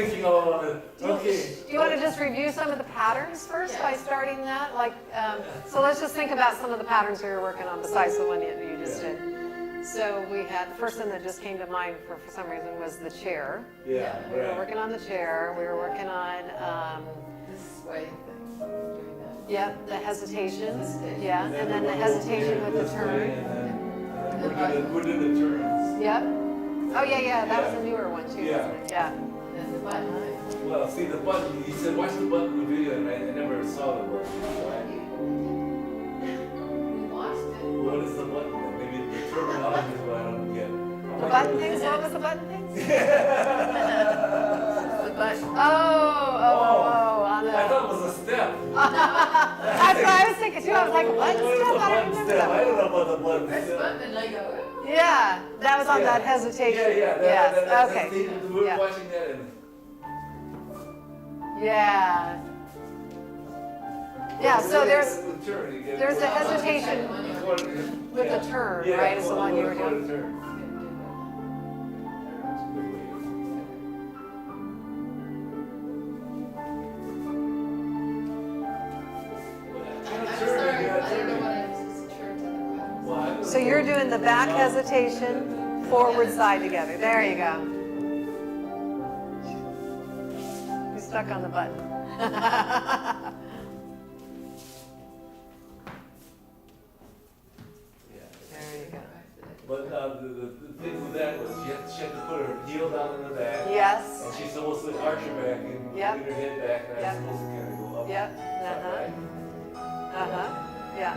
thinking all on it. Okay. Do you want to just review some of the patterns first by starting that? Like, so let's just think about some of the patterns we were working on besides the one that you just did. So we had, the first thing that just came to mind for some reason was the chair. Yeah. We were working on the chair. We were working on, This sway thing, doing that. yep, the hesitations. Yeah, and then the hesitation with the turn. And then we're doing the turns. Yep. Oh, yeah, that was a newer one too, Yeah. wasn't it? Yeah. And the button. Well, see the button. You said watch the button in the video, and I never saw the button. We watched it. What is the button? Maybe the terminology is what I don't get. The button things? What was the button things? The button. Oh, on the. I thought it was a step. That's what I was thinking too. I was like, what What is step? the I don't button remember step? that I one. don't know about the button Press step. button and I go, Yeah, that was on Yeah. that hesitation. Yeah. Yes, okay. We were Yeah. watching that, and Yeah. Yeah, so there's the turn. You get there's the quarter- hesitation with yeah. the turn, Yeah, right, is the one you were quarter doing. turn. I'm sorry, I don't know what I was just turned to the button. So you're doing the back hesitation, forward side together. There you go. You're stuck on the button. There you go. But the thing with that was she had to put her heel down in the back. Yes. And she's supposed to arch her back and Yep. lean her head back, and Yep. I'm supposed to kind of go up. Yep. Is that right? Yeah.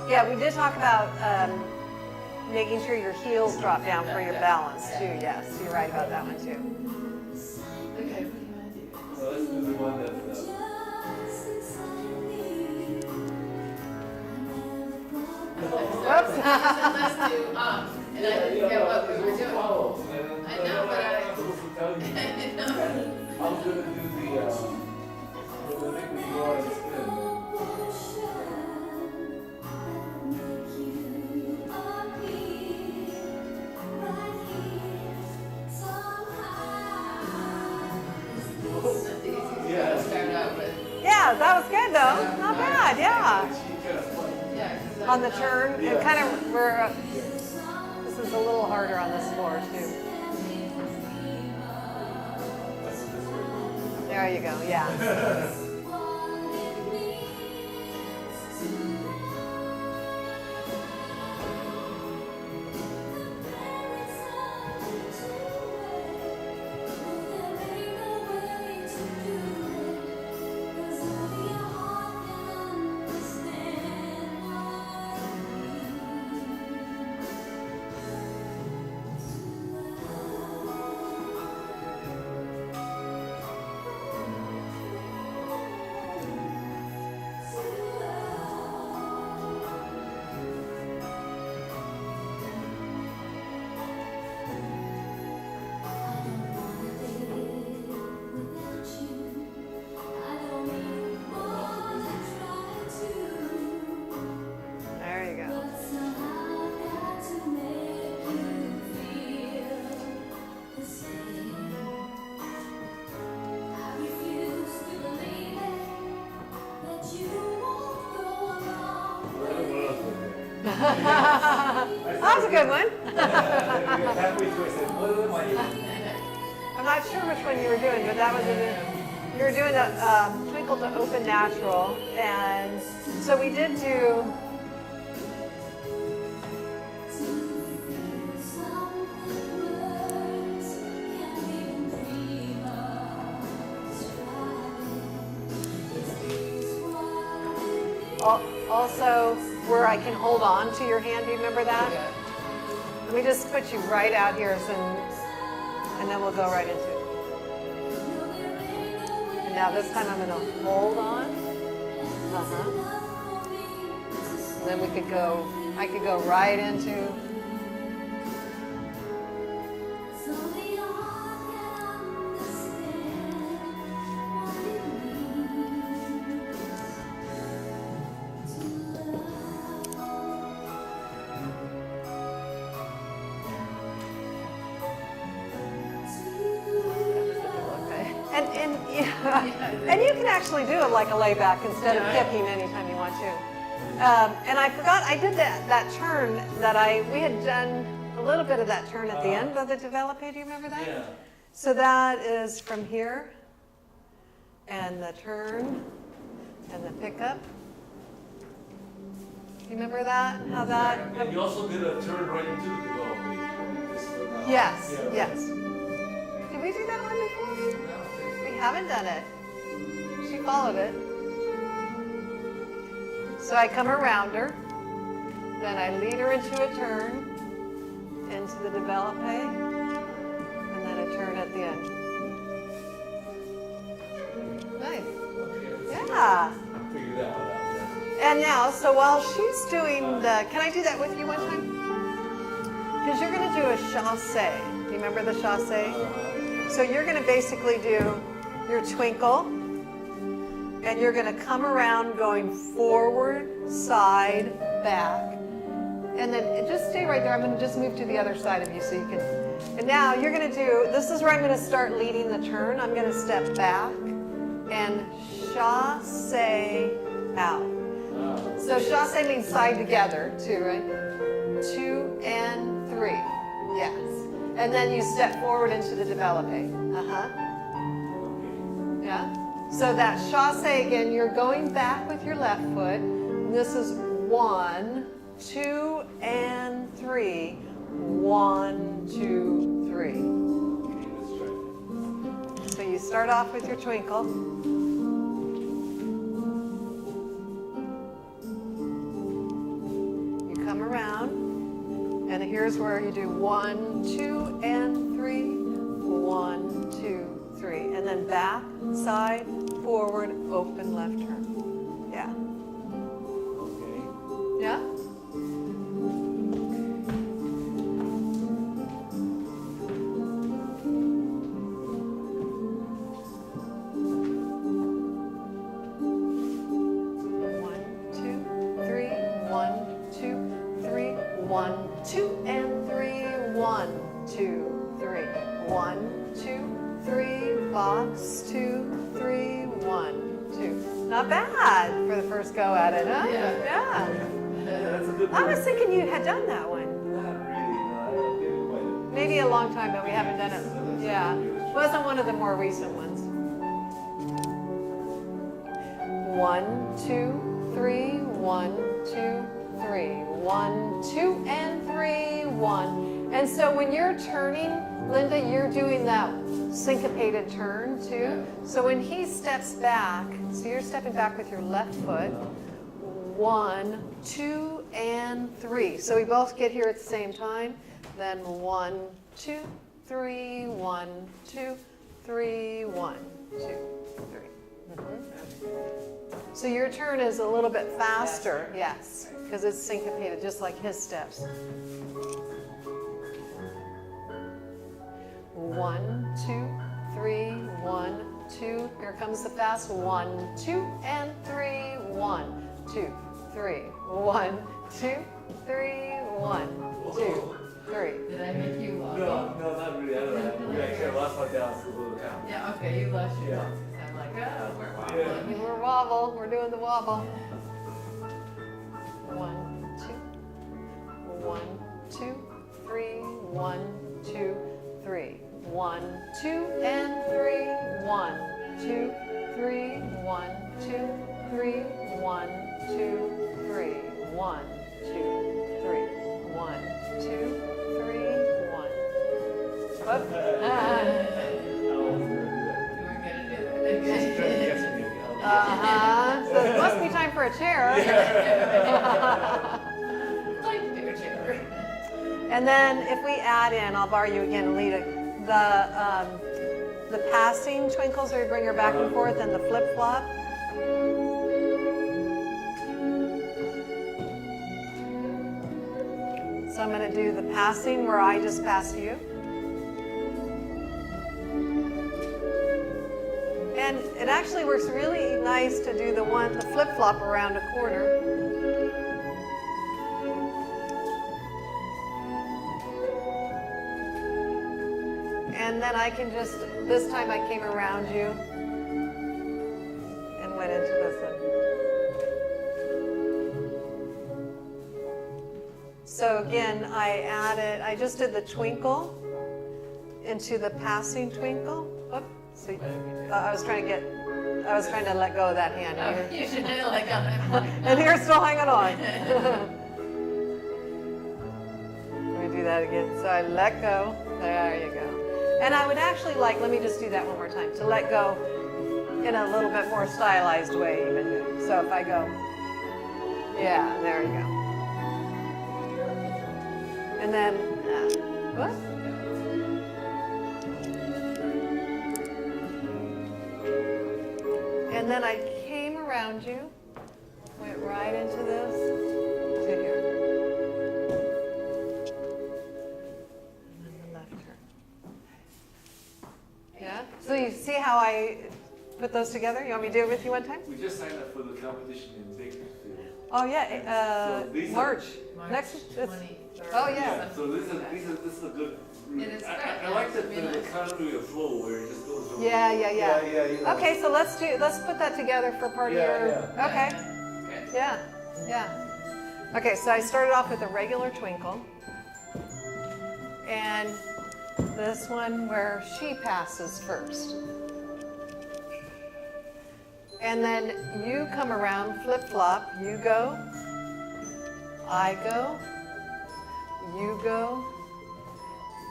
Yeah, we did talk about making sure your heels drop down for your balance too. Yes, you're right about that one too. Okay, what do you want to do? So let's do the one that. Whoops. Let's do, and I didn't get what we were doing. Follow. I know, but I- I'm supposed to tell you. I was gonna do the thing we go on and spin. That's the easiest one to start out with. Yeah, that was good though. Not bad. Yeah. She kind of funny. Yeah, 'cause On the turn, Yeah. it kind of we're. This is a little harder on this floor too. That's this way. There you go. Yeah. There you go. That was a good one. Halfway through, I said, what am I doing? I'm not sure which one you were doing, but that was you were doing the Twinkle to Open Natural, and so we did do. Also, where I can hold on to your hand. Do you remember that? Yeah. Let me just put you right out here, and then we'll go right into it. And now this time I'm going to hold on. And then I could go right into. And you can actually do it like a layback instead of kipping anytime you want to. And I forgot, I did that turn that we had done a little bit of that turn at the end of the develop. Do you remember that? Yeah. So that is from here, and the turn, and the pickup. You remember that? How that? And you also did a turn right into the development. Yes, Yeah. yes. Did we do that one before? We haven't done it. She followed it. So I come around her, then I lead her into a turn, into the develop, and then a turn at the end. Nice. Okay, Yeah. figure that one out. And now, so while she's doing can I do that with you one time? Because you're going to do a chasse. Do you remember the chasse? So you're going to basically do your twinkle, and you're going to come around going forward, side, back. And then just stay right there. I'm going to just move to the other side of you so you can. And now you're going to do, this is where I'm going to start leading the turn. I'm going to step back and chasse out. So chasse means side together, too, right? 2 and 3. Yes. And then you step forward into the develope. Yeah. So that chasse again, you're going back with your left foot. And this is 1, 2, and 3. 1, 2, 3. So you start off with your twinkle. Come around, and here's where you do 1, 2, and 3. 1, 2, 3, and then back, side, forward, open, left turn. Yeah. Okay. Yeah. Box, 2, 3, 1, 2. Not bad for the first go at it, huh? Yeah. Yeah, that's a good I one. was thinking you had done that one. Not really, no. I didn't quite. Maybe a long time, but we haven't done it. Yeah. Wasn't one of the more recent ones. 1, 2, 3, 1, 2, 3. 1, 2, and 3, 1. And so when you're turning, Linda, you're doing that syncopated turn too. So when he steps back, so you're stepping back with your left foot. 1, 2, and 3. So we both get here at the same time. Then 1, 2, 3, 1, 2, 3, 1, 2, 3. So your turn is a little bit faster, yes, because it's syncopated, just like his steps. 1, 2, 3, 1, 2. Here comes the fast. 1, 2, and 3. 1, 2, 3. 1, 2, 3. 1, 2, 3. Did I make you walk? No, not really. I don't know. I kind of lost my balance a little bit. Yeah, okay, you lost your Yeah. balance. I'm like, oh, we're wobbling. Yeah. We're wobble. We're doing the wobble. 1, 2. 1, 2, 3. 1, 2, 3. 1, 2, and 3. 1, 2, 3. 1, 2, 3. 1, 2, 3. 1, 2, 3. 1, 2, 3. 1. Whoop. You weren't gonna do that. So it must be time for a chair. Like to do a chair. And then if we add in, I'll borrow you again, Alita, the passing twinkles where you bring her back and forth and the flip flop. So I'm going to do the passing where I just pass you. And it actually works really nice to do the flip flop around a corner. And then I can just, this time I came around you. into this one. So again, I just did the twinkle into the passing twinkle. Whoop, see, I was trying to let go of that hand. Oh, you should have like on it. And you're still hanging on. Let me do that again. So I let go. There you go. And I would actually like, let me just do that one more time, to let go in a little bit more stylized way even. So if I go, yeah, there you go. And then, what? And then I came around you, went right into this, to here. And then the left turn. Yeah? So you see how I put those together? You want me to do it with you one time? We just signed up for the competition in Bakersfield. Oh, yeah, So these are- March. March Next, it's, 23rd. oh, yeah. So this is a good. It is I great. like It's really the nice. economy of flow where it just goes. From, Yeah. you know. Okay, so let's put that together for part of Yeah, your, yeah. okay. Good. Yeah. Okay, so I started off with a regular twinkle. And this one where she passes first. And then you come around, flip-flop, you go, I go, you go.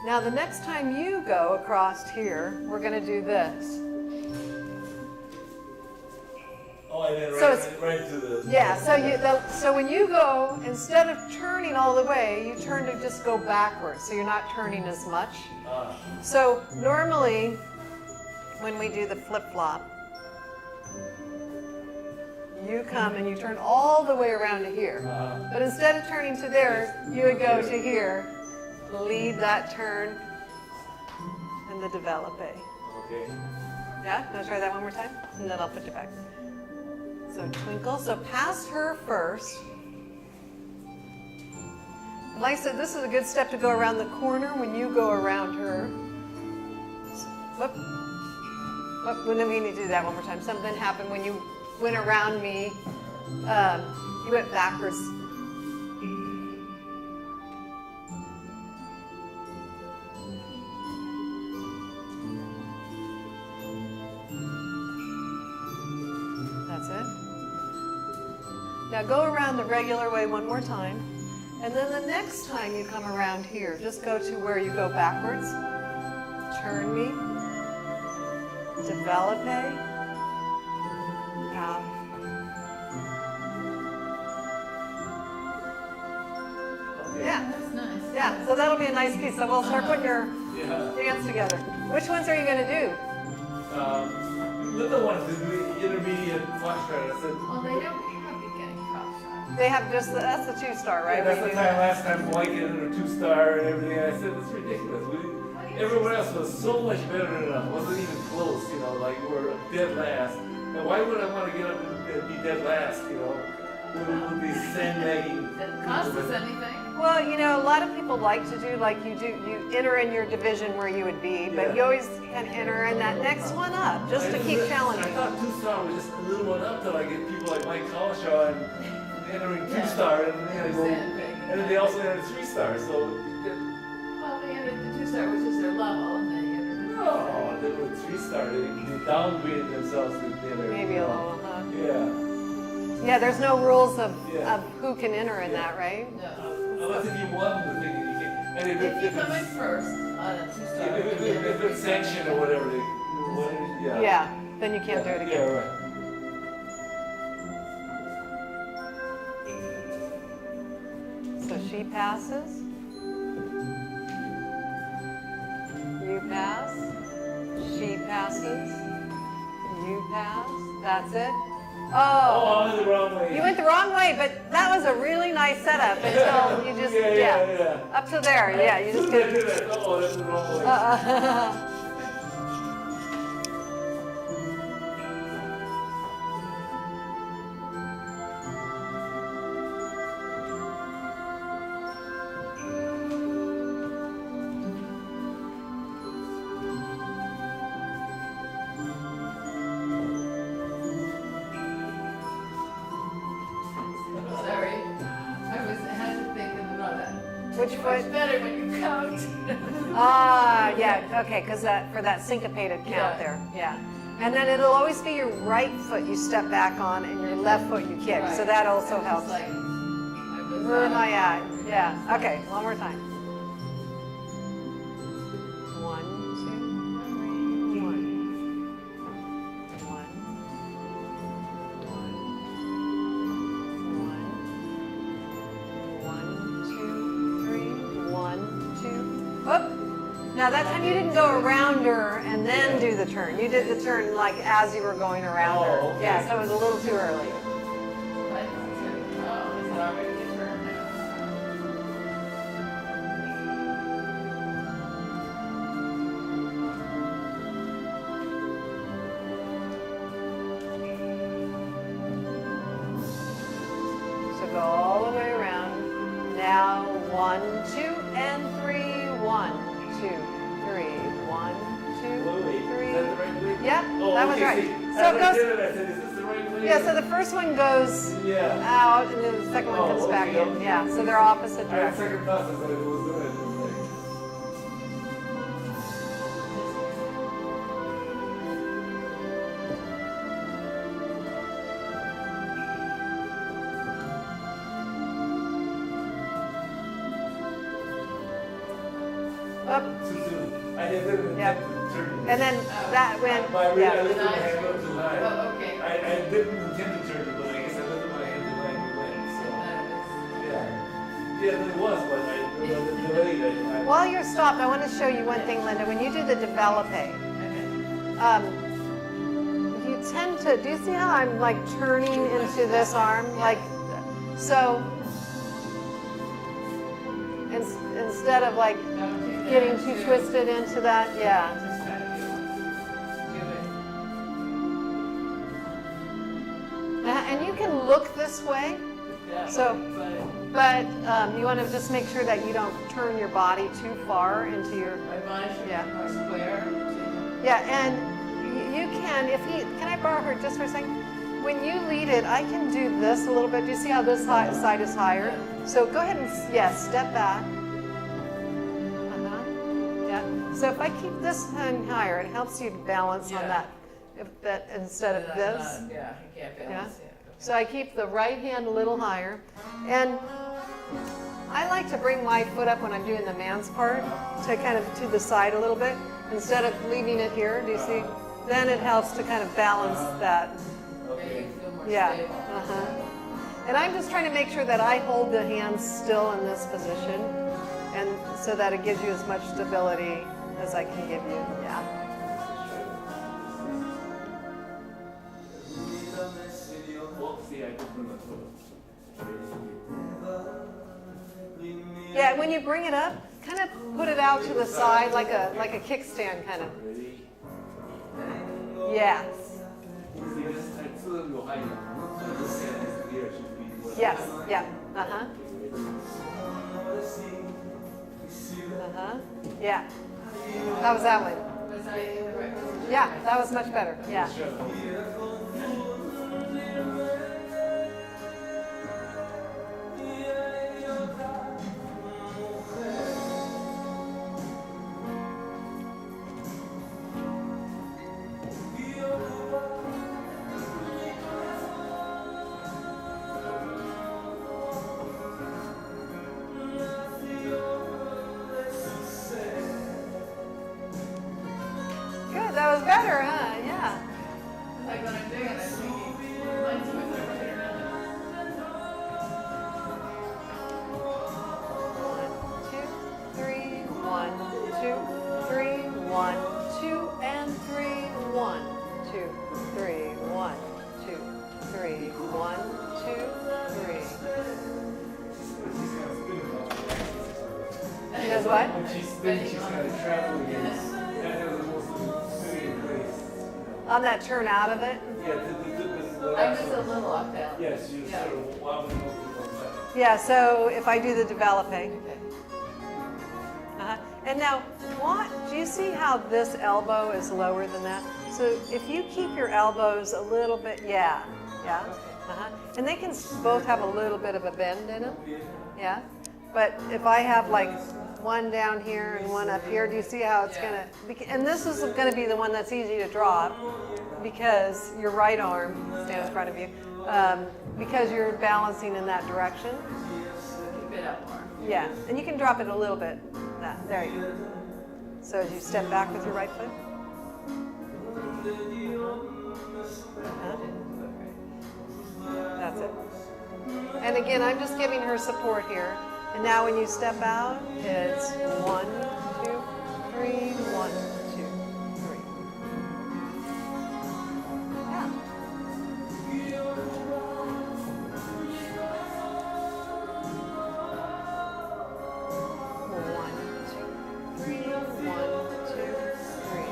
Now the next time you go across here, we're gonna do this. Oh, and then So right to the. Yeah, so when you go, instead of turning all the way, you turn to just go backwards, so you're not turning as much. So normally, when we do the flip-flop, you come and you turn all the way around to here. But instead of turning to there, you would go to here, lead that turn, and the develope. Okay. Yeah, want to try that one more time? And then I'll put you back. So twinkle, so pass her first. Like I said, this is a good step to go around the corner when you go around her. Whoop. Whoop, we need to do that one more time. Something happened when you went around me. You went backwards. That's it. Now go around the regular way one more time. And then the next time you come around here, just go to where you go backwards. Turn me. Develope. Out. Yeah. That's nice. Yeah, so that'll be a nice piece. So we'll start putting your Yeah. dance together. Which ones are you going to do? Little ones, the intermediate flash drive. I said. Well, they don't have beginning cross. They have just, that's the 2-star, right? Yeah, that's We the do time that. last time White get a 2-star and everything. I said it's ridiculous. Everyone else was so much better than us. Wasn't even close. You know, like we're dead last. And why would I want to get up and be dead last? You know, with these sandbagging. Does it cost us anything? Well, you know, a lot of people like to do like you do. You enter in your division where you would be, but Yeah. you always can enter in that next one up, just to keep I challenging. thought 2-star was just a little one up till I get people like Mike Collishaw and entering 2-star, and then they go, and then they also enter 3-star. So, Well, they entered the 2-star, which is their level, and they entered the oh, they were 3-star. They downgraded themselves to the other. Maybe a little, huh? Yeah. Yeah, there's no rules of Yeah. who can enter in that, right? No. Unless if you won the thing, you can. And If you come in first on a 2-star. if it's sanctioned or whatever, yeah. Yeah, then you can't do it Yeah, again. right. So she passes. You pass. She passes. You pass. That's it. Oh, Oh, I'm in the wrong way. you went the wrong way, but that was a really nice setup until you just, Yeah. up to there. Yeah, you just I did. did that. Oh, that's the wrong way. Which foot? It's better when you count. Ah, yeah, okay, because for that syncopated count Yeah. there, yeah. And then it'll always be your right foot you step back on and your left foot you kick, so Right. that also It's helps. like, Where am I at? Yeah, okay, one more time. 1, 2, 3, 1. 1, 1, 2, 3, 1, 2. Up. Now that time you didn't go around her and then do the turn. You did the turn like as you were going around her. Oh, okay. Yeah, so it was a little too early. oh, is it already your turn now? So go all the way around. Now 1, 2, and 3. 1, 2, 3. 1, 2, Wait, is that the 3. right way? Yep, Oh, that was okay, right. see, So as it I goes. did it, I said, is this the right way? Yeah, so the first one goes Yeah. out, and then the second one Oh, comes back okay, in. okay. Yeah, so they're opposite I had directions. second thoughts as I was doing it. Up, Too soon. I didn't Yeah. intend to turn. and then that went. I Yeah. lifted my hand up too high. Oh, okay. I didn't intend to turn it, but I guess I lifted my hand too high and it went, so. Yeah. Yeah, it was, but I delayed. I While you're stopped, I want to show you one thing, Linda. When you do the developing, you tend to. Do you see how I'm like turning into this arm, like so? Instead of like getting too twisted into that, yeah. And you can look this way, So- but you want to just make sure that you don't turn your body too far into your. My mind should be Yeah. more square. Yeah, and you can, can I borrow her just for a second? When you lead it, I can do this a little bit. Do you see how this side is higher? So go ahead and, step back. Yeah. So if I keep this hand higher, it helps you balance on Yeah. that. If that instead of this. Yeah, you can't balance it. So I keep the right hand a little higher. And I like to bring my foot up when I'm doing the man's part to kind of to the side a little bit instead of leaving it here. Do you see? Then it helps to kind of balance that. Make you feel more Yeah. stable. And I'm just trying to make sure that I hold the hands still in this position and so that it gives you as much stability as I can give you. Yeah. Well, see, I did bring my foot up. Yeah, when you bring it up, kind of put it out to the side like a kickstand kind of. Ready? Yeah. See, this, I still have to go high enough. So this hand is here, it should be what- Yes. Yeah. Uh-huh. Uh-huh. Yeah. That was that one. Was I in the right position? Yeah, that was much better. Yeah. Sure. Good. That was better, huh? Yeah. Like when I'm doing it, I'm thinking, mine's with the right around it. 1, 2, 3, 1, 2, 3, 1, 2, and 3, 1, 2, 3, 1, 2, 3, 1, 2, 3. She's kind of spinning off. She does what? When she's spinning, she's kind of traveling against. That is the most spinning place. On that turn out of it? Yeah, the I'm just a little off balance. Yes, you Yeah. sort of wobbling over to one side. Yeah, so if I do the developing. Okay. And now, do you see how this elbow is lower than that? So if you keep your elbows a little bit, yeah. And they can both have a little bit of a bend in them, yeah. But if I have like one down here and one up here, do you see how it's gonna, and this is gonna be the one that's easy to drop because your right arm stands in front of you, because you're balancing in that direction. Keep it up more. Yeah, and you can drop it a little bit. There you go. So as you step back with your right foot. That's it. And again, I'm just giving her support here. And now when you step out, it's 1, 2, 3, 1, 2, 3. Yeah. 1, 2, 3, 1, 2, 3.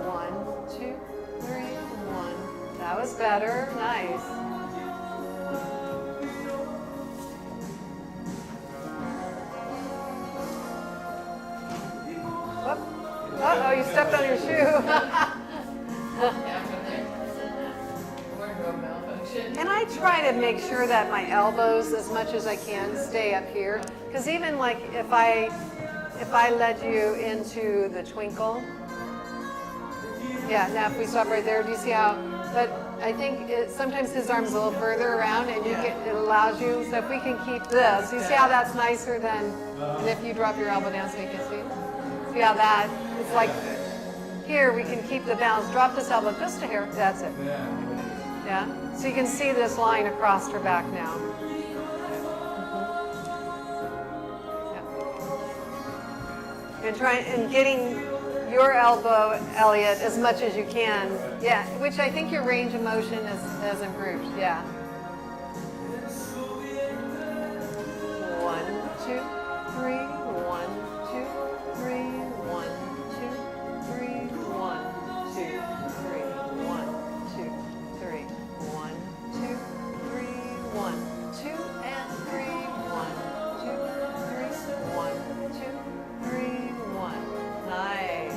1, 2, 3, 1. That was better. Nice. Whoop. Uh-oh, you stepped on your shoe. Yeah, from there. Wardrobe malfunction. And I try to make sure that my elbows, as much as I can, stay up here. Because even like if I led you into the twinkle, yeah, now if we stop right there, do you see how, but I think sometimes his arm's a little further around and it allows you, so if we can keep this, you see how that's nicer than if you drop your elbow down so you can see? See how that, it's like, here we can keep the balance, drop this elbow just a hair, that's it. Yeah, so you can see this line across her back now. Yeah. And and getting your elbow, Elliot, as much as you can. Yeah, which I think your range of motion has improved. Yeah. 1, 2, 3, 1, 2, 3, 1, 2, 3, 1, 2, 3, 1, 2, 3, 1, 2, 3, 1, 2, and 3, 1, 2, 3, 1, 2, 3, 1. Nice.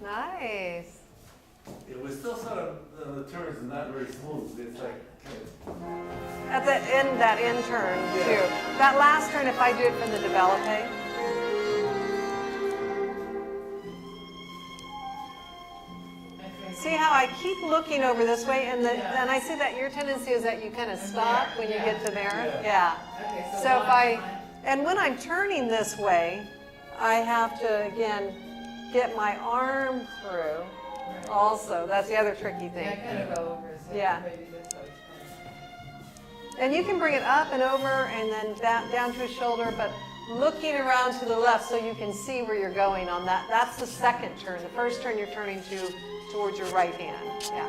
Nice. It was still sort of, the turns are not very smooth. It's like, At the end, that end turn too. That last turn, if I do it from the develope. See how I keep looking over this way, and and I see that your tendency is that you kind of stop when you get to there. Yeah. Okay, So if and when I'm turning this way, I have to again get my arm through. Also, that's the other tricky Yeah, thing. I kind of go over his head. Yeah. Maybe this way. And you can bring it up and over and then down to his shoulder, but looking around to the left so you can see where you're going on that. That's the second turn. The first turn you're turning towards your right hand. Yeah.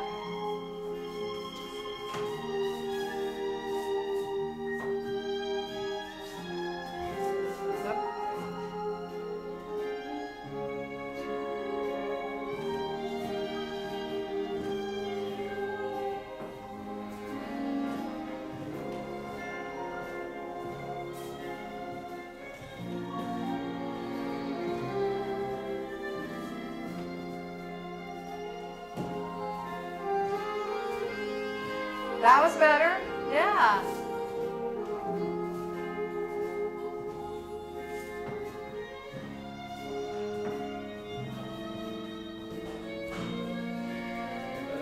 That was better. Yeah.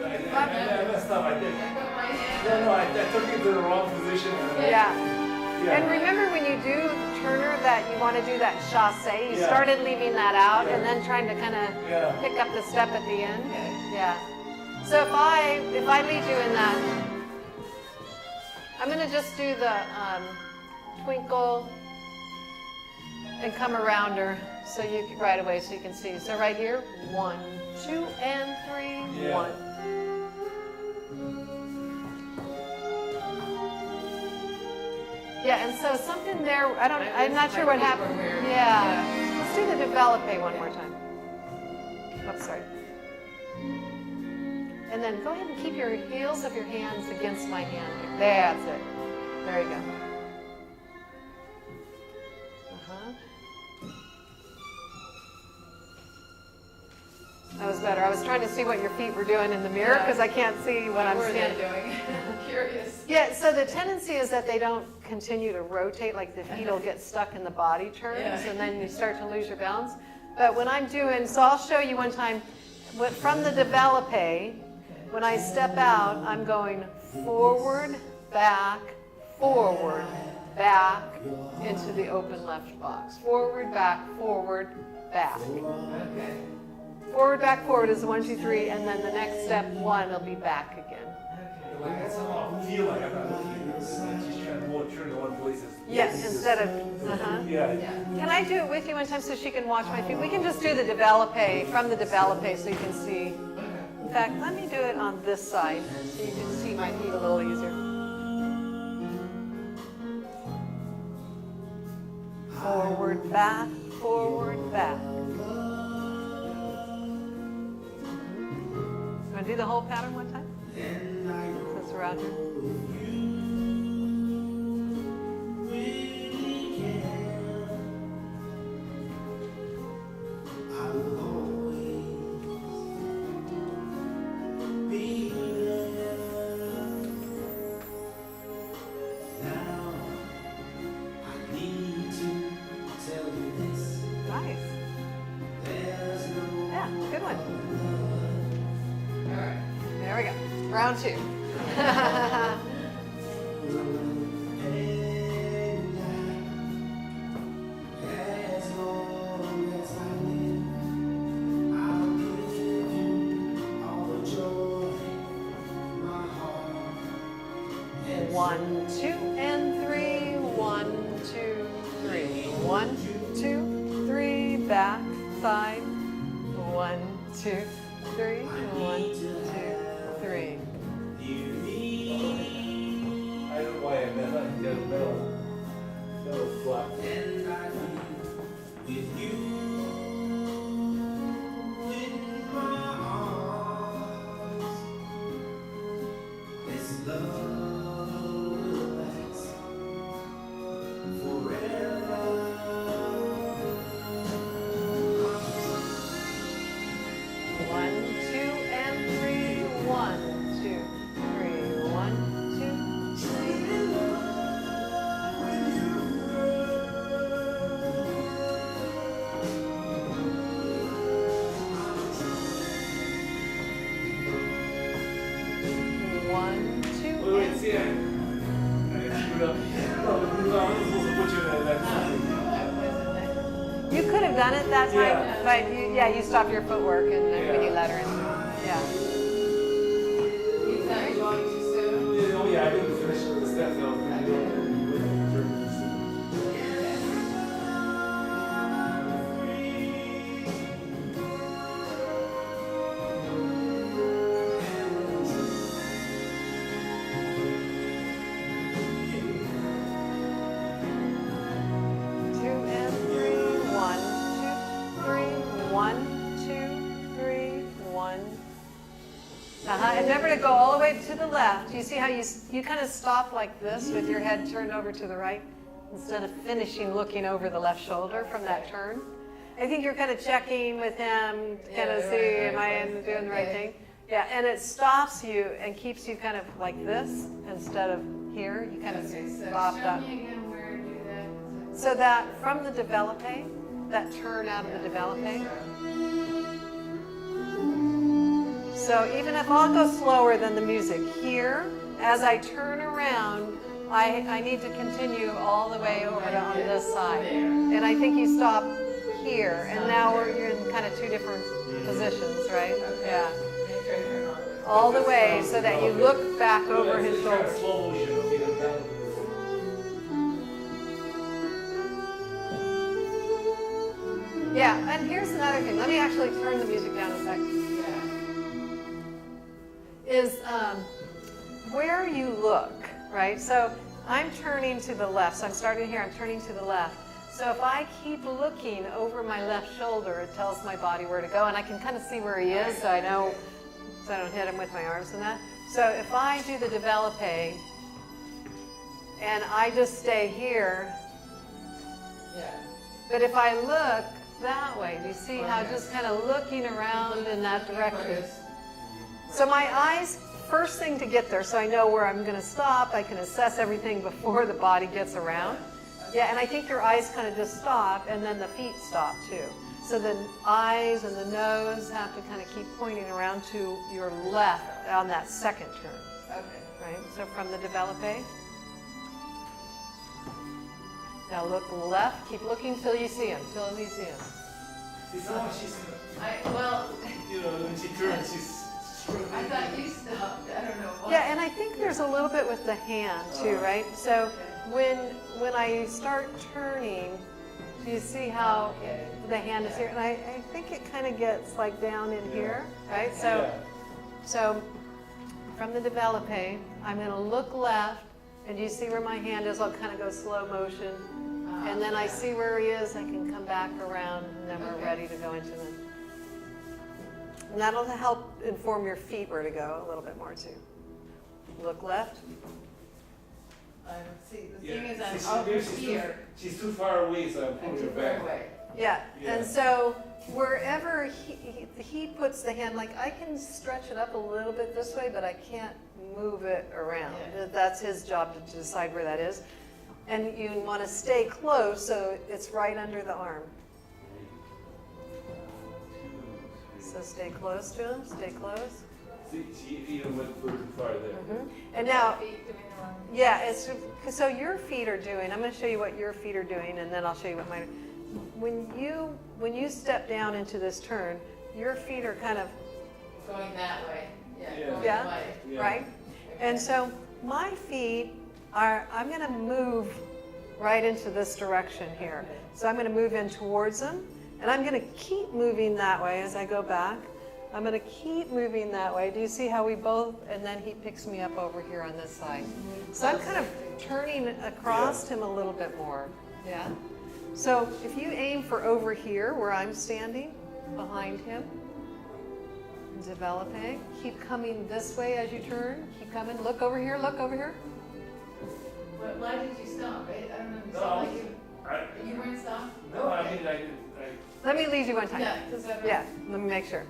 I messed up. I did. I put my hand. No, I took it to the wrong position. Yeah. And remember when you do Turner that you want to do that chasse, you Yeah. started leaving that out and Yeah. then trying to kind of Yeah. pick up the step at the end. Okay. Yeah. So if I lead you in that, I'm going to just do the twinkle and come around her so you can, right away so you can see. So right here, 1, 2, and 3, Yeah. 1. Yeah, and so something there, I'm not sure what happened. Yeah. Let's do the develope one more time. Oops, sorry. And then go ahead and keep your heels of your hands against my hand. That's it. There you go. Uh-huh. That was better. I was trying to see what your feet were doing in the mirror because I can't see what I'm What were they standing. doing? Curious. Yeah, so the tendency is that they don't continue to rotate, like the feet will get stuck in the body turns, Yeah. and then you start to lose your balance. But when I'm doing, so I'll show you one time, from the develope, when I step out, I'm going forward, back, into the open left box. Forward, back, back. Okay. Forward, back, forward is 1, 2, 3, and then the next step 1 will be back again. Like I somehow feel like I'm not looking at her, she's trying to more turn to one place. Yes, instead of, Yeah. Can I do it with you one time so she can watch my feet? We can just do the develope, from the develope so you can see. In fact, let me do it on this side so you can see my feet a little easier. Forward, back, forward, back. Want to do the whole pattern one time? So it's around here. Nice. Yeah, good one. All right. There we go. Round 2. One, 2, and 3. 1, 2, 3. 1, 2, 3. Back, side. 1, 2, 3. 1, 2, 3. I don't know why I meant like that metal flap. One, 2, and 3. 1, 2, 3. 1, 2, 3. One, 2, Wait, and see, I screwed up. No, I was supposed to put you in that. you could have done it that time, Yeah. but you stopped your footwork and then when you let her in. Yeah. You thought you wanted too soon? Oh yeah, I didn't finish the steps. I was going to do it. And remember to go all the way to the left. You see how you kind of stop like this with your head turned over to the right instead of finishing looking over the left shoulder from that turn. I think you're kind of checking with him to kind of see, am I doing the right thing? Yeah, and it stops you and keeps you kind of like this instead of here. You kind of Okay, so stop show that. me again where to do that. So that from the develope, that turn out of the develope. So even if I'll go slower than the music here, as I turn around, I need to continue all the way over to on this side. And I think you stop here, and now you're in kind of two different positions, right? Yeah. Make sure I turn on this. all the way so that you look back over his Kind of shoulder. slow motion, okay, down to this. Yeah, and here's another thing. Let me actually turn the music down a second. Is where you look, right? So I'm turning to the left. So I'm starting here, I'm turning to the left. So if I keep looking over my left shoulder, it tells my body where to go, and I can kind of see where he is, so I know, so I don't hit him with my arms and that. So if I do the developpe, and I just stay here, but if I look that way, do you see how just kind of looking around in that direction? So my eyes, first thing to get there, so I know where I'm going to stop, I can assess everything before the body gets around. Yeah, and I think your eyes kind of just stop, and then the feet stop too. So the eyes and the nose have to kind of keep pointing around to your left on that second turn. Okay. Right? So from the developpe. Now look left, keep looking till you see him, till you see him. See, someone she's, Well, you know, when she turns, she's struggling. I thought you stopped. I don't know why. Yeah, and I think there's a little bit with the hand too, right? So when I start turning, do you see how the hand is here? And I think it kind of gets like down in here, right? So from the developpe, I'm going to look left, and do you see where my hand is? I'll kind of go slow motion. And then I see where he is, I can come back around, and then we're ready to go into the... And that'll help inform your feet where to go a little bit more too. Look left. I don't see. The Yeah. thing is, See, I'm over maybe here. she's too far away, so I'm I'm pulling too her far back. away. Yeah, Yeah. and so wherever he puts the hand, like I can stretch it up a little bit this way, but I can't move it around. Yeah. That's his job to decide where that is. And you want to stay close so it's right under the arm. So stay close to him, stay close. See, she even went too far there. And now, Feet doing the wrong. yeah, it's so your feet are doing. I'm going to show you what your feet are doing, and then I'll show you what mine are. When you step down into this turn, your feet are kind of Going that way. Yeah. Yeah. Going Yeah. away. Yeah. right, and so my feet are. I'm going to move right into this direction here. So I'm going to move in towards them, and I'm going to keep moving that way as I go back. I'm going to keep moving that way. Do you see how we both, and then he picks me up over here on this side. So I'm kind of turning across him a little bit more. Yeah. So if you aim for over here where I'm standing, behind him, developing, keep coming this way as you turn, keep coming, look over here, look over here. Why did you stop? I don't know. No, Like you weren't stopped? no, I mean, Let me lead you one time. Yeah. 'Cause I don't- Yeah, let me make sure.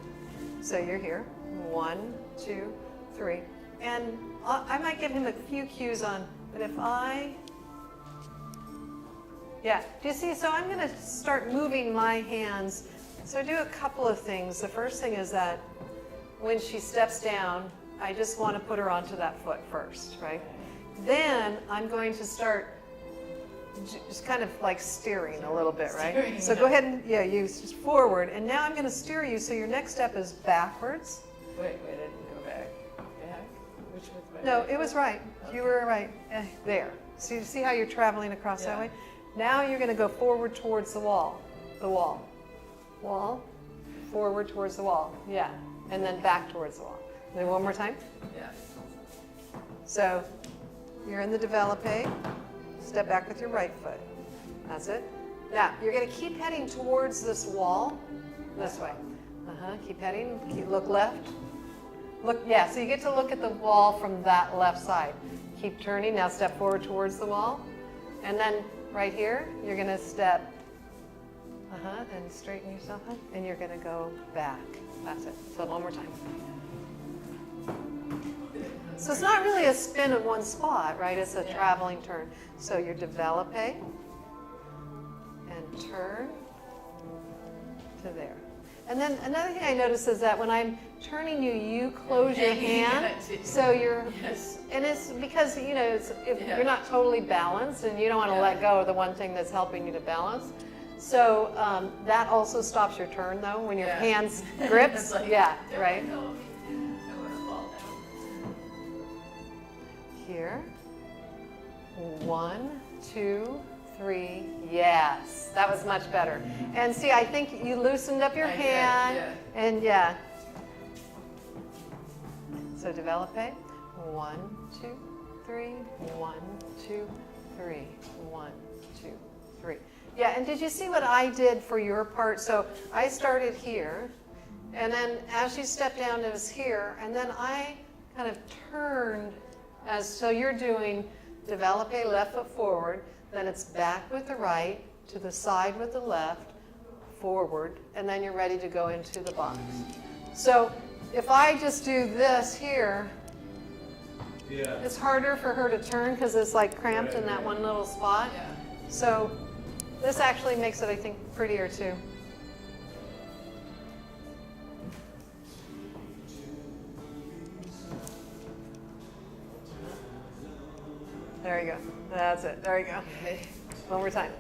So you're here. 1, 2, 3. And I might give him a few cues on, but if yeah, do you see? So I'm going to start moving my hands. So I do a couple of things. The first thing is that when she steps down, I just want to put her onto that foot first, right? Then I'm going to start just kind of like steering a little bit, right? Steering, So yeah. go ahead and, yeah, use just forward. And now I'm going to steer you, so your next step is backwards. Wait, I didn't go back. Back? Which was my No, right it was foot? right. You were right. There. So you see how you're traveling across that Yeah. way? Now you're going to go forward towards the wall. The wall. Wall. Forward towards the wall. Yeah. And then back towards the wall. Then one more time. Yeah. So you're in the developpe. Step back with your right foot. That's it. Now you're going to keep heading towards this wall. This way. Keep heading. Look left. Look. Yeah. So you get to look at the wall from that left side. Keep turning. Now step forward towards the wall. And then right here, you're going to step. And straighten yourself up. And you're going to go back. That's it. So one more time. So it's not really a spin in one spot, right? It's a traveling turn. So you're developpe and turn to there. And then another thing I notice is that when I'm turning you, you close your hand. So you're, Yes. and it's because, you know, you're not totally balanced and you don't want to let go of the one thing that's helping you to balance. So that also stops your turn though, when your Yeah. hands grips. It's like, Yeah, don't right. let go of me. I want to fall here. 1, 2, 3. Yes, that was much better. And see, I think you loosened up your I did, hand. yeah. And yeah. So develope. 1, 2, 3. 1, 2, 3. 1, 2, 3. Yeah, and did you see what I did for your part? So I started here, and then as you step down, it was here, and then I kind of turned as, so you're doing develope left foot forward, then it's back with the right, to the side with the left, forward, and then you're ready to go into the box. So if I just do this here, Yeah. it's harder for her to turn because it's like cramped in that one little spot. Yeah. So this actually makes it, I think, prettier too. There you go. That's it. There you go. Okay. One more time.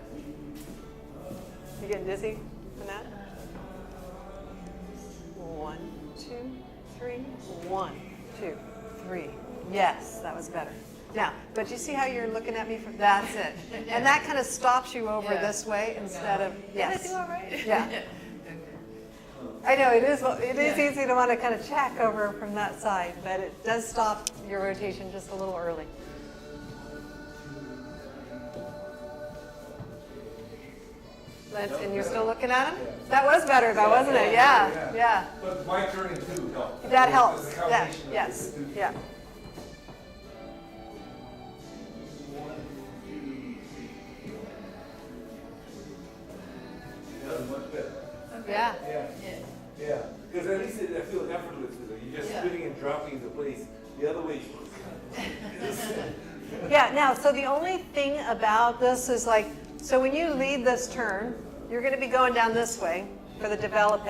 You getting dizzy from that? 1, 2, 3. 1, 2, 3. Yes, that was better. Now, but you see how you're looking at me from, that's it. And that kind of stops you over Yeah. this way instead of, Did yes. I do all right? Yeah. Okay. I know, it is Yeah. easy to want to kind of check over from that side, but it does stop your rotation just a little early. And you're still looking at him? That was better though, wasn't it? Yeah, yeah. But my turning too helped. That It's helps. a Yeah, combination of yes, the two. yeah. That was much better. Okay. Yeah. Yeah. Yeah. Yeah. Because at least I feel effortless with it. You're just Yeah. spinning and dropping into place. The other way. Yeah, now, so the only thing about this is like, so when you lead this turn, you're going to be going down this way for the develope.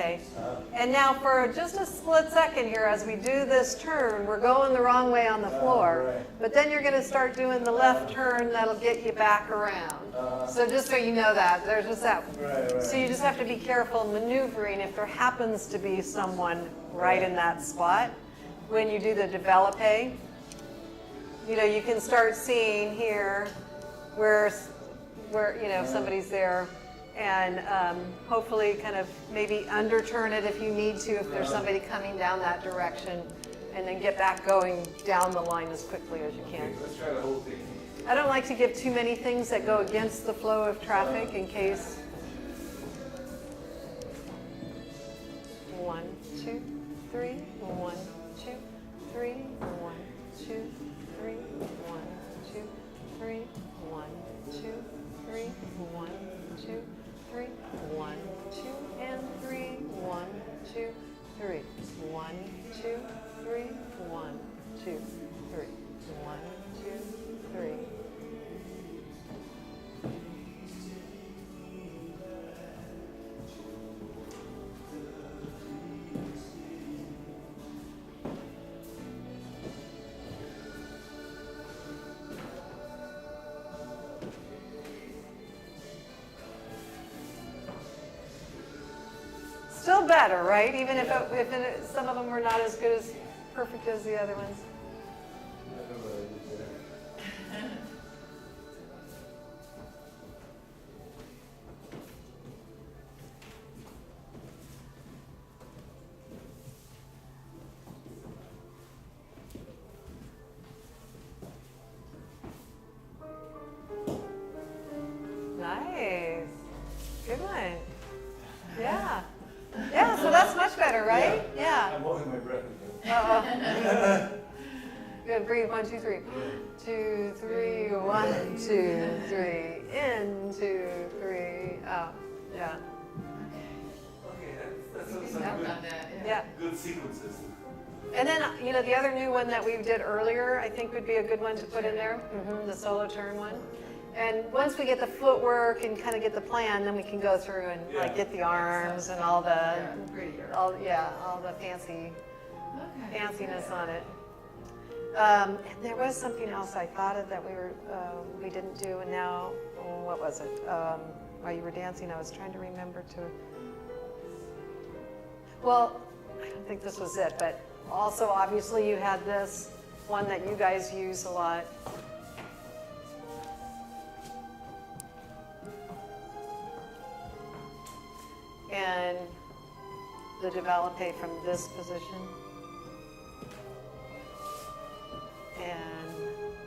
And now for just a split second here, as we do this turn, we're going the wrong way on the floor. right. But then you're going to start doing the left turn that'll get you back around. So just so you know that, there's just that. Right, right. So you just have to be careful maneuvering if there happens to be someone right in that spot. When you do the develope, you know, you can start seeing here where you know, somebody's there, and hopefully kind of maybe underturn it if you need to, if there's somebody coming down that direction, and then get back going down the line as quickly as you can. Okay, let's try the whole thing. I don't like to give too many things that go against the flow of traffic in case. 1, 2, 3, 1, 2, 3, 1, 2, 3, 1, 2, 3, 1, 2, 3, 1, 2, 3, 1, 2, and 3, 1, 2, 3, 1, 2, 3, 1, 2, 3, 1, 2, 3. Still better, right? Even if some of them were not as good as perfect as the other ones. I don't know what I did there. Nice. Good one. Yeah. Yeah, so that's much better, right? Yeah. I'm holding my breath again. Uh-oh. Good, breathe, 1, 2, 3. 2, 3, 1, 2, 3. In, 2, 3, out. Yeah. Okay, that's You some can good, on that, Yeah. good sequences. And then, you know, the other new one that we did earlier, I think would be a good one to put in there, the solo turn one. And once we get the footwork and kind of get the plan, then we can go through and like Yeah. get the arms and all the, Yeah, prettier. all the fancy Okay. fanciness on it. And there was something else I thought of that we didn't do, and now, what was it? While you were dancing, I was trying to remember to. Well, I don't think this was it, but also obviously you had this one that you guys use a lot. And the develope from this position. And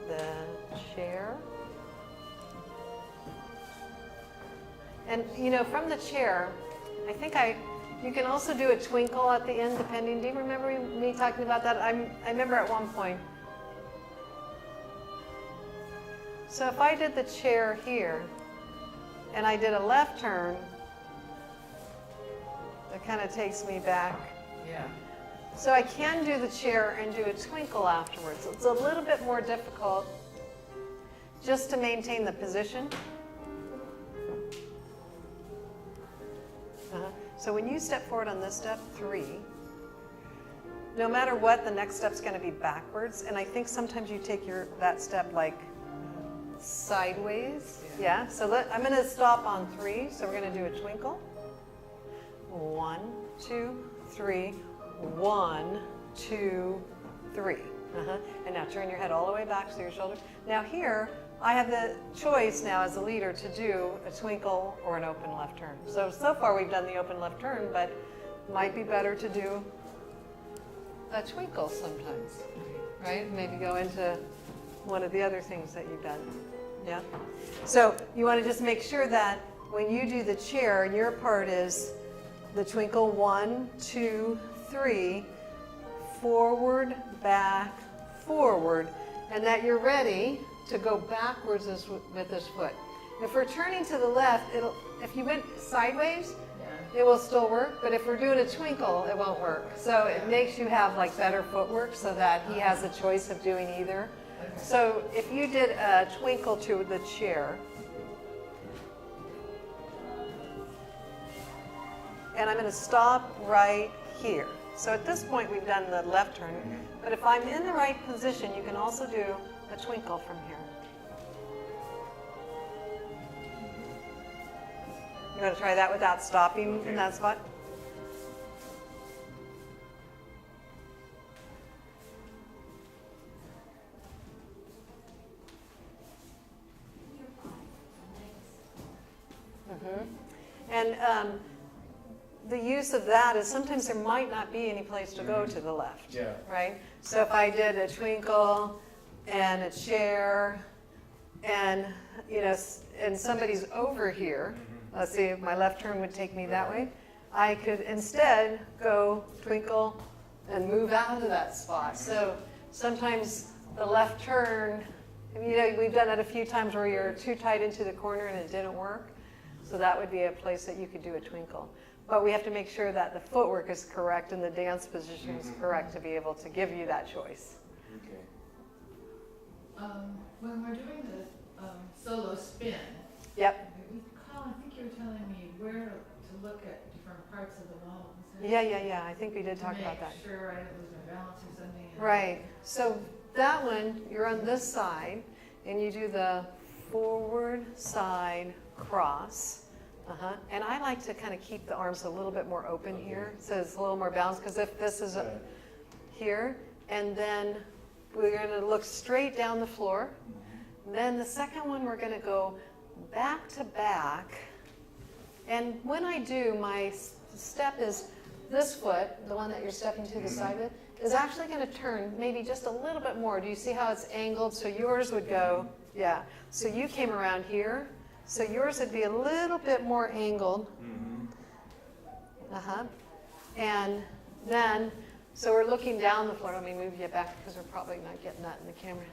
the chair. And you know, from the chair, I think you can also do a twinkle at the end depending. Do you remember me talking about that? I remember at one point. So if I did the chair here and I did a left turn, it kind of takes me back. Yeah. So I can do the chair and do a twinkle afterwards. It's a little bit more difficult just to maintain the position. So when you step forward on this step, 3, no matter what, the next step's going to be backwards. And I think sometimes you take that step like sideways. Yeah. So I'm going to stop on 3. So we're going to do a twinkle. 1, 2, 3. 1, 2, 3. And now turn your head all the way back to your shoulder. Now here, I have the choice now as a leader to do a twinkle or an open left turn. So far we've done the open left turn, but it might be better to do a twinkle sometimes, right? Maybe go into one of the other things that you've done. Yeah? So you want to just make sure that when you do the chair, your part is the twinkle 1, 2, 3, forward, back, forward, and that you're ready to go backwards with this foot. If we're turning to the left, if you went sideways, it will still work, but if we're doing a twinkle, it won't work. So it makes you have like better footwork so that he has a choice of doing either. So if you did a twinkle to the chair, and I'm going to stop right here. So at this point, we've done the left turn. But if I'm in the right position, you can also do a twinkle from here. You want to try that without stopping in that spot? And the use of that is sometimes there might not be any place to go to the left, right? So if I did a twinkle and a chair and, you know, and somebody's over here, let's see if my left turn would take me that way, I could instead go twinkle and move out of that spot. So sometimes the left turn, you know, we've done it a few times where you're too tight into the corner and it didn't work. So that would be a place that you could do a twinkle. But we have to make sure that the footwork is correct and the dance position is correct to be able to give you that choice. Okay. When we're doing the solo spin, Yep. Colin, I think you were telling me where to look at different parts of the wall. Yeah. I think we did talk about that. Make sure I don't lose my balance or something. Right. So that one, you're on this side, and you do the forward side cross. And I like to kind of keep the arms a little bit more open here, so it's a little more balanced, because if this is here, and then we're going to look straight down the floor. Then the second one, we're going to go back to back. And when I do, my step is this foot, the one that you're stepping to the side with, is actually going to turn maybe just a little bit more. Do you see how it's angled? So yours would go, yeah. So you came around here. So yours would be a little bit more angled. And then, so we're looking down the floor. Let me move you back because we're probably not getting that in the camera.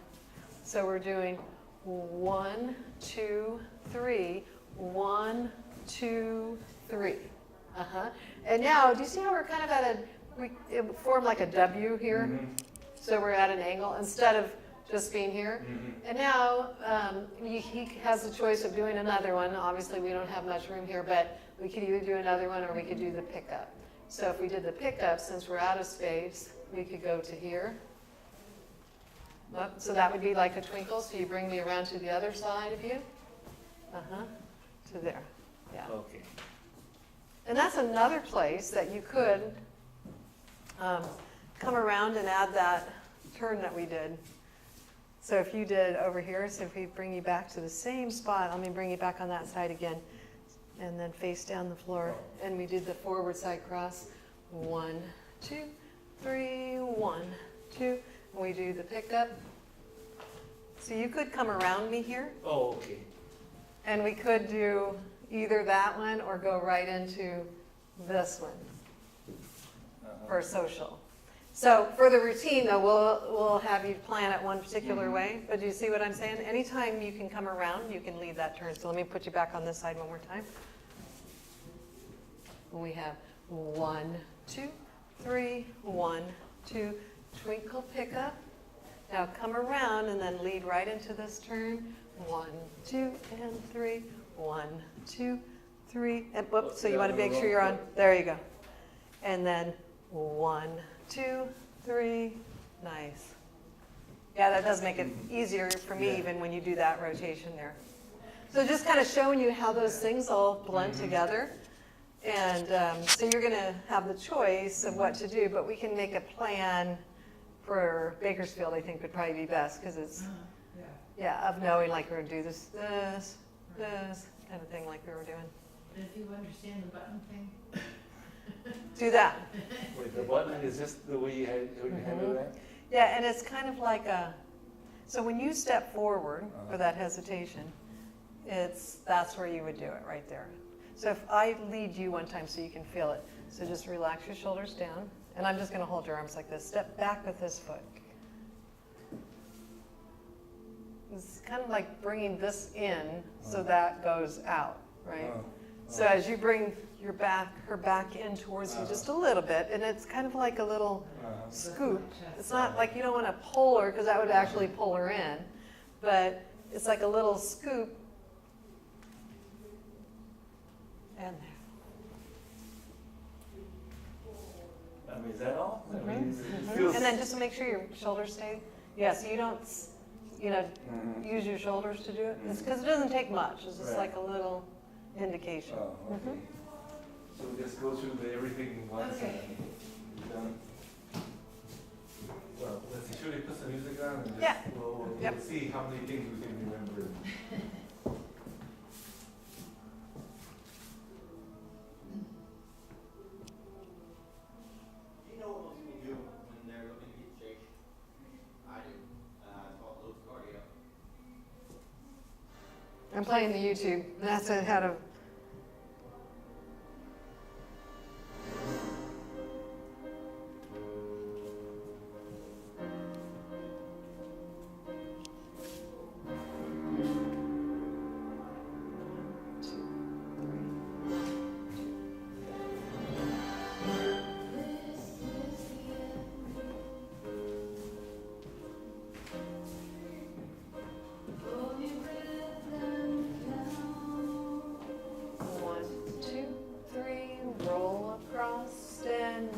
So we're doing 1, 2, 3, 1, 2, 3. And now, do you see how we're kind of at it formed like a W here? So we're at an angle instead of just being here. And now he has the choice of doing another one. Obviously we don't have much room here, but we could either do another one or we could do the pickup. So if we did the pickup, since we're out of space, we could go to here. So that would be like a twinkle. So you bring me around to the other side of you. To there. Yeah. Okay. And that's another place that you could come around and add that turn that we did. So if you did over here, so if we bring you back to the same spot, let me bring you back on that side again, and then face down the floor, and we did the forward side cross. 1, 2, 3, 1, 2, and we do the pickup. So you could come around me here, Oh, okay. and we could do either that one or go right into this one for social. So for the routine though, we'll have you plan it one particular way, but do you see what I'm saying? Anytime you can come around, you can lead that turn. So let me put you back on this side one more time. We have 1, 2, 3, 1, 2, twinkle pickup. Now come around and then lead right into this turn. 1, 2, and 3, 1, 2, 3, and whoops, so you want to make sure you're on, there you go. And then 1, 2, 3, nice. Yeah, that does make it easier for me even when you do that rotation there. So just kind of showing you how those things all blend together. And so you're going to have the choice of what to do, but we can make a plan for Bakersfield, I think would probably be best because it's, yeah, of knowing like we're going to do this kind of thing like we were doing. If you understand the button thing. Do that. Wait, the button is just the way you handle that? Yeah, and it's kind of like a, so when you step forward for that hesitation, that's where you would do it, right there. So if I lead you one time so you can feel it, so just relax your shoulders down, and I'm just going to hold your arms like this. Step back with this foot. It's kind of like bringing this in so that goes out, right? So as you bring her back in towards you just a little bit, and it's kind of like a little scoop. It's not like you don't want to pull her because that would actually pull her in, but it's like a little scoop. And there. I mean, is that all? I mean, it feels... And then just to make sure your shoulders stay, yeah, so you don't, use your shoulders to do it. It's because it doesn't take much. It's just like a little indication. Oh, okay. So we just go through everything once and done. Well, let's see, should we put some music on and just we'll see how many things we can remember. I'm playing the YouTube. That's how to.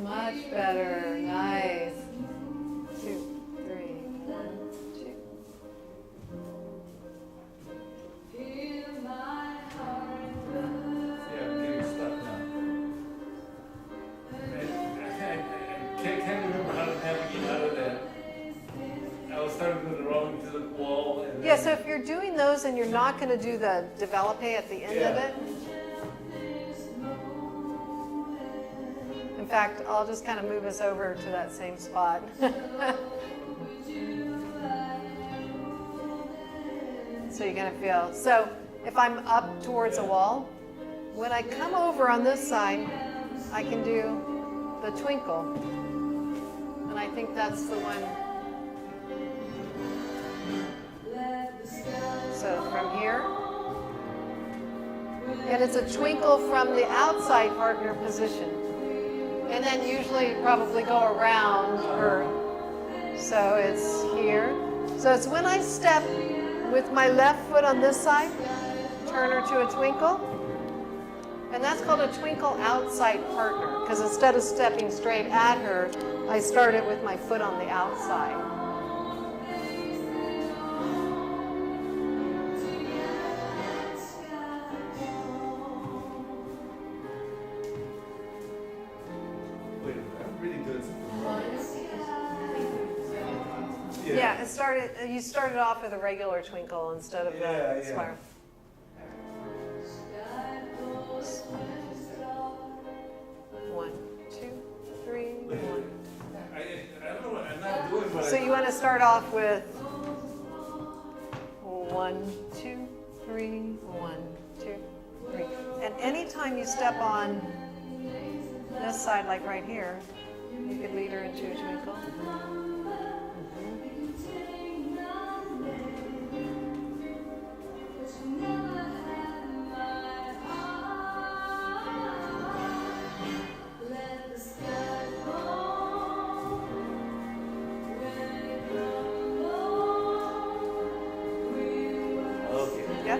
Much better. Nice. 2, 3, 1, 2. Yeah, I'm getting stuck now. I can't remember how to navigate out of that. I was starting with the wrong to the wall. And Yeah, so if you're doing those and you're not going to do the develope at the end of it, in fact, I'll just kind of move us over to that same spot. So you're going to feel. So if I'm up towards a wall, when I come over on this side, I can do the twinkle. And I think that's the one. So from here. And it's a twinkle from the outside partner position. And then usually probably go around her. So it's here. So it's when I step with my left foot on this side, turn her to a twinkle. And that's called a twinkle outside partner, because instead of stepping straight at her, I start it with my foot on the outside. Yeah, you started off with a regular twinkle instead of Yeah, the yeah. spiral. One, two, three, one. I don't know what I'm not doing, but So you want to start off with 1, 2, 3, 1, 2, 3. And anytime you step on this side, like right here, you could lead her into a twinkle. okay. Yeah.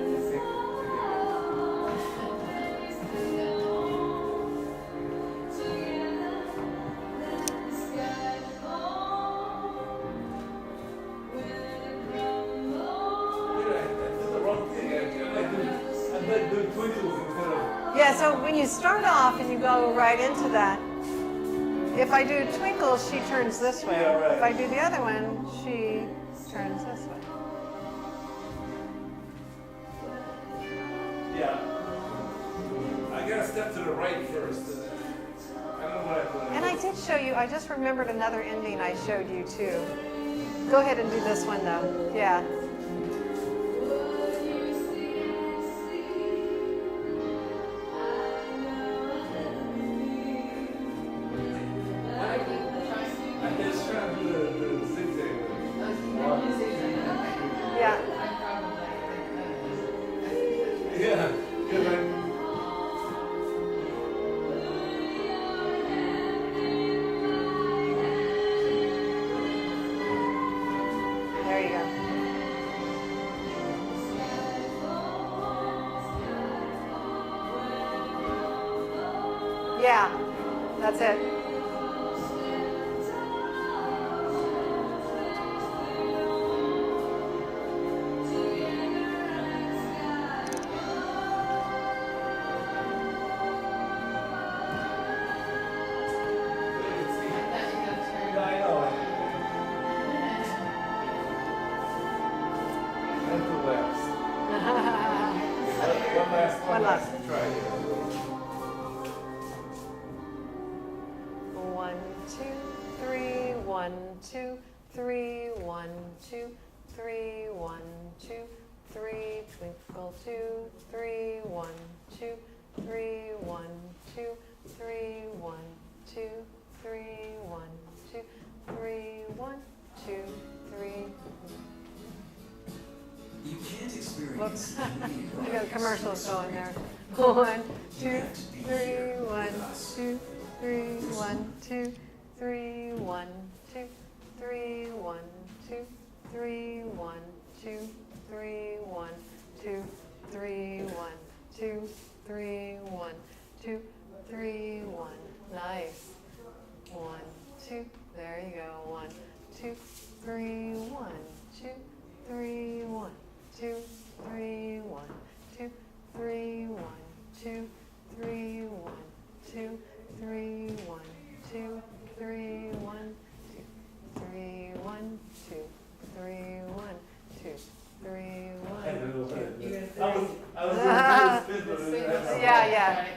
Yeah, so when you start off and you go right into that, if I do twinkle, she turns this way. Yeah, right. If I do the other one, she turns this way. Yeah. I gotta step to the right first. I don't know what I'm doing. And I did show you, I just remembered another ending I showed you too. Go ahead and do this one though. Yeah. I'm just trying to do the zigzag. Yeah. Yeah. Because There you go. Yeah. That's it. I know. Mental lapse. One last try. 1, 2, 3, 1, 2, 3, 1, 2, 3, 1, 2, 3, twinkle 2, 3, 1, 2, 3, 1, 2, 3, 1, 2, 3, 1, 2, 3, 1, 2, 3. You can't experience Whoops. immediate I got rise commercials without going there. effort. 1, 2, 3, 1, 2, 3, 1, 2, 3, 1, 2, 3, 1, 2, 3, 1, 2, 3, 1, 2, 3, 1, 2, 3, 1, 2, 3, 1. Nice. 1, 2. There you go. 1, 2, 3, 1, 2, 3, 1, 2, 3, 1, 2, 3, 1, 2, 3, 1, 2, 3, 1, 2, 3, 1, 2, 3, 1, 2, 3, 1, 2, 3, 1. I was doing this.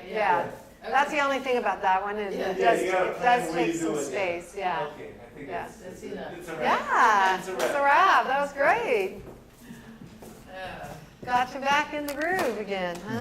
Yeah. That's the only thing about that one is it Yeah, does, you gotta it plan does where take you do some it, space, yeah. Okay, I think Yeah. That's enough. it's a wrap. Yeah, It's it's a a wrap. wrap. That was great. Yeah. Got you back in the groove again, huh?